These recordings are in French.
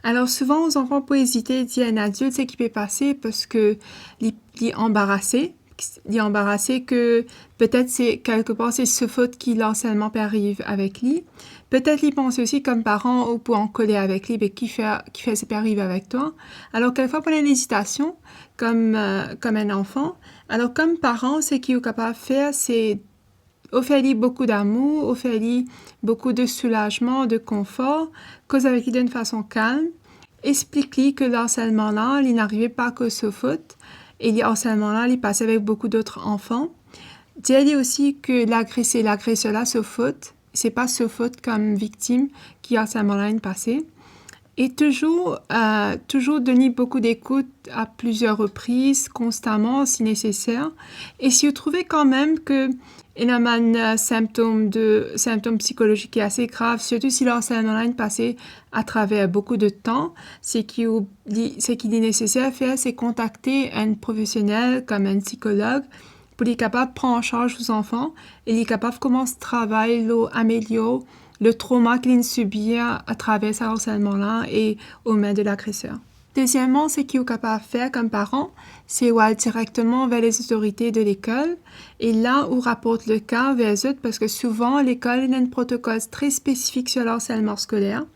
Alors souvent, aux enfants peuvent hésiter à dire à un adulte ce qui peut passer parce que il est embarrassé. Il est embarrassé que peut-être c'est quelque part c'est ce faute qui l'harcèlement peut arriver avec lui. Peut-être il pense aussi comme parent ou pour en coller avec lui, mais qui fait ce peut arriver avec toi. Alors quelquefois pour une hésitation comme un enfant. Alors comme parent, ce qu'il est capable de faire, c'est offrir beaucoup d'amour, offrir beaucoup de soulagement, de confort, cause avec lui d'une façon calme, explique-lui que le harcèlement-là, il n'arrivait pas que ce faute, et le harcèlement-là, il passait avec beaucoup d'autres enfants. Dis-lui aussi que l'agresseur-là, ce faute, c'est pas ce faute comme victime qui harcèlement-là il passé. Et toujours donner beaucoup d'écoute à plusieurs reprises, constamment si nécessaire. Et si vous trouvez quand même que il y a un symptôme psychologique qui est assez grave, surtout si le harcèlement est passé à travers beaucoup de temps, ce qu'il est nécessaire de faire, c'est contacter un professionnel comme un psychologue pour être capable de prendre en charge vos enfants et être capable de commencer à travailler, améliorer le trauma qu'il subit à travers ce harcèlement-là et aux mains de l'agresseur. Deuxièmement, ce qu'il est capable de faire comme parent, c'est aller directement vers les autorités de l'école et là où rapporte le cas vers eux parce que souvent l'école a un protocole très spécifique sur le harcèlement scolaire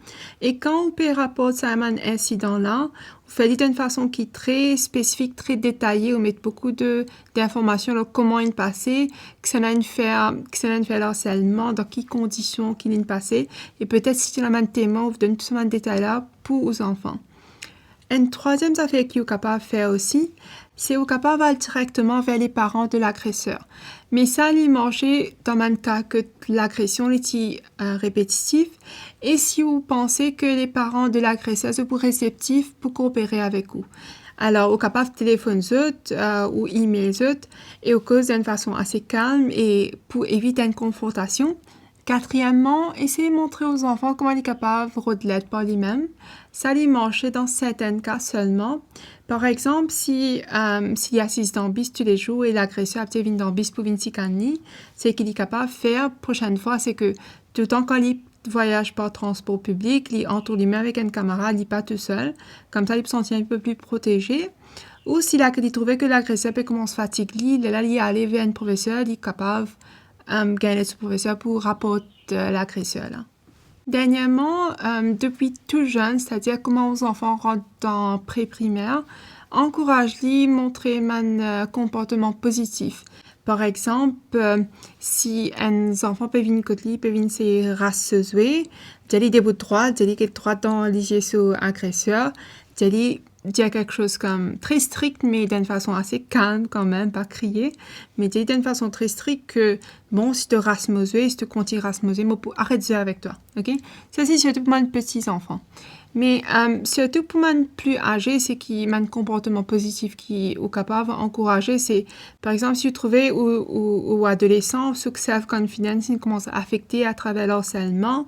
et quand on peut rapporter un incident-là, on fait d'une façon qui est très spécifique, très détaillée, on met beaucoup d'informations sur comment il passait, que ça n'a fait le harcèlement, dans quelles conditions qu'il est passé et peut-être si tu as un témoin, on vous donne tout ce détail-là pour aux enfants. Une troisième affaire qu'il est capable de faire aussi, c'est qu'il est capable d'aller directement vers les parents de l'agresseur. Mais ça, il marche dans le cas que l'agression est répétitive et si vous pensez que les parents de l'agresseur sont réceptifs pour coopérer avec vous. Alors, au capable de téléphoner ou email et au cause d'une façon assez calme et pour éviter une confrontation. Quatrièmement, essayez de montrer aux enfants comment il est capable de l'aide par lui-même. Ça lui marche dans certains cas seulement. Par exemple, s'il assiste dans bis tous les jours et l'agresseur a peut-être dans bis pour 25 ans, c'est qu'il est capable de faire prochaine fois, c'est que tout le temps quand il voyage par transport public, il entoure lui-même avec un camarade, il n'est pas tout seul. Comme ça, il peut se sentir un peu plus protégé. Ou s'il trouvait que l'agresseur peut commencer à fatiguer, là, il est allé vers un professeur, il est capable gagner ce professeur pour rapporter l'agresseur. Là. Dernièrement, depuis tout jeune, c'est-à-dire comment aux enfants rentrent dans pré-primaire, encourage-les à montrer un comportement positif. Par exemple, si un enfant peut venir côté lui, peut venir se rasseoir, d'aller des bouts de droit, d'aller droit dans les yeux sur l'agresseur, d'aller dire quelque chose comme très strict, mais d'une façon assez calme quand même, pas crier, mais dire d'une façon très stricte que, bon, si tu rasmoser, si tu continues à rasmoser, moi, arrête ça avec toi, ok? Ça, c'est surtout pour les petits enfants. Mais surtout pour les plus âgés, c'est qu'il y a un comportement positif qui est capable d'encourager. C'est, par exemple, si vous trouvez ou adolescents, ceux qui savent confidence, ils commencent à affecter à travers l'harcèlement,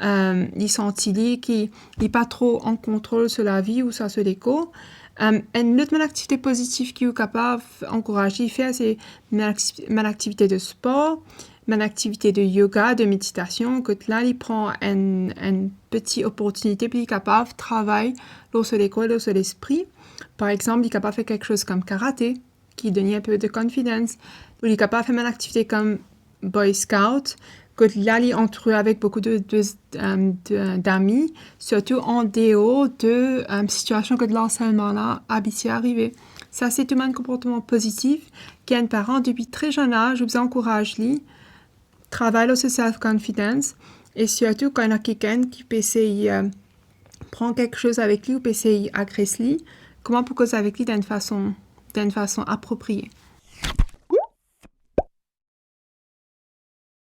ils sentent qu'il n'est pas trop en contrôle sur la vie ou sur l'écho. Une autre activité positive qui est capable d'encourager à faire, c'est une activité de sport, une activité de yoga, de méditation, que là, il prend une petite opportunité puis il est capable de travailler sur l'école, sur l'esprit. Par exemple, il est capable de faire quelque chose comme karaté, qui donne un peu de confiance, ou il est capable de faire une activité comme Boy Scout, que là, il est entouré avec beaucoup d'amis, surtout en dehors de situations que de l'harcèlement-là habitué à arriver. Ça, c'est tout un comportement positif qu'un parent, depuis très jeune âge, vous encourage lui travaille sur self-confidence et surtout quand il y a quelqu'un qui peut essayer prendre quelque chose avec lui ou peut essayer agresser lui, comment pour causer avec lui d'une façon appropriée.